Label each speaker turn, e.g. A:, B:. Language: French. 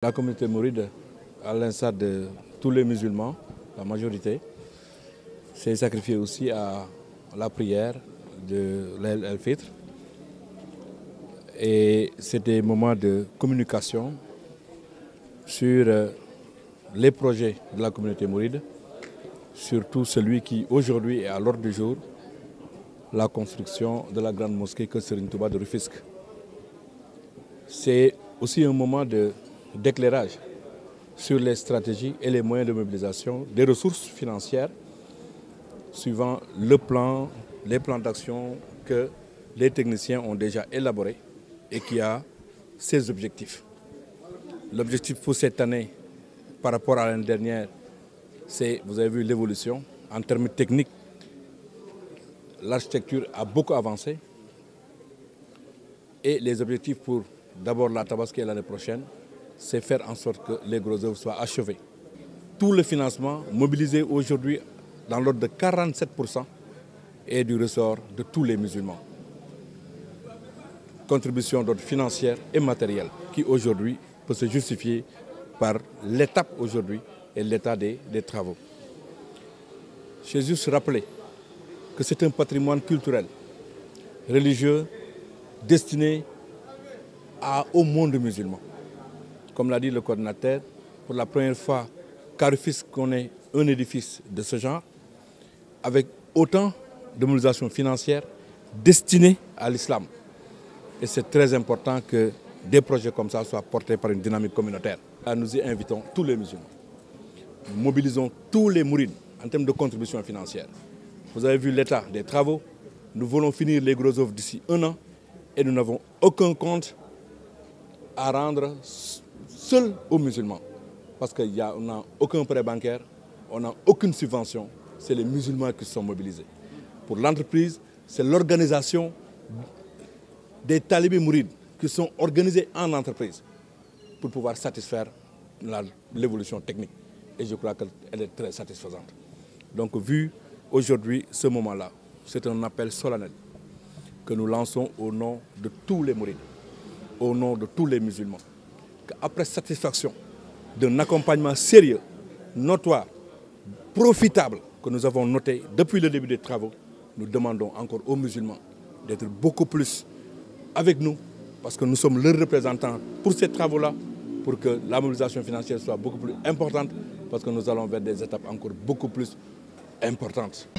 A: La communauté mouride, à l'instar de tous les musulmans, la majorité, s'est sacrifiée aussi à la prière de l'Eid el-Fitr. Et c'est des moments de communication sur les projets de la communauté mouride, surtout celui qui aujourd'hui est à l'ordre du jour, la construction de la grande mosquée Kër Serigne Touba de Rufisque. C'est aussi un moment d'éclairage sur les stratégies et les moyens de mobilisation des ressources financières suivant les plans d'action que les techniciens ont déjà élaborés et qui a ses objectifs. L'objectif pour cette année par rapport à l'année dernière, c'est, vous avez vu l'évolution en termes techniques. L'architecture a beaucoup avancé et les objectifs pour d'abord la Tabaski et l'année prochaine, c'est faire en sorte que les gros œuvres soient achevés. Tout le financement mobilisé aujourd'hui dans l'ordre de 47% est du ressort de tous les musulmans. Contribution d'ordre financière et matérielle qui aujourd'hui peut se justifier par l'étape aujourd'hui et l'état des travaux. J'ai juste rappelé que c'est un patrimoine culturel, religieux, destiné au monde musulman. Comme l'a dit le coordinateur, pour la première fois qu'à Rufisque qu'on ait un édifice de ce genre, avec autant de mobilisation financière destinée à l'islam. Et c'est très important que des projets comme ça soient portés par une dynamique communautaire. Là, nous y invitons tous les musulmans. Nous mobilisons tous les mourides en termes de contribution financière. Vous avez vu l'état des travaux. Nous voulons finir les gros œuvres d'ici 1 an et nous n'avons aucun compte à rendre seul aux musulmans. Parce qu'on n'a aucun prêt bancaire, on n'a aucune subvention. C'est les musulmans qui sont mobilisés. Pour l'entreprise, c'est l'organisation des talibés mourides qui sont organisés en entreprise pour pouvoir satisfaire l'évolution technique. Et je crois qu'elle est très satisfaisante. Donc, vu aujourd'hui ce moment-là, c'est un appel solennel que nous lançons au nom de tous les mourides, au nom de tous les musulmans. Après satisfaction d'un accompagnement sérieux, notoire, profitable que nous avons noté depuis le début des travaux, nous demandons encore aux musulmans d'être beaucoup plus avec nous parce que nous sommes leurs représentants pour ces travaux-là, pour que la mobilisation financière soit beaucoup plus importante parce que nous allons vers des étapes encore beaucoup plus importantes.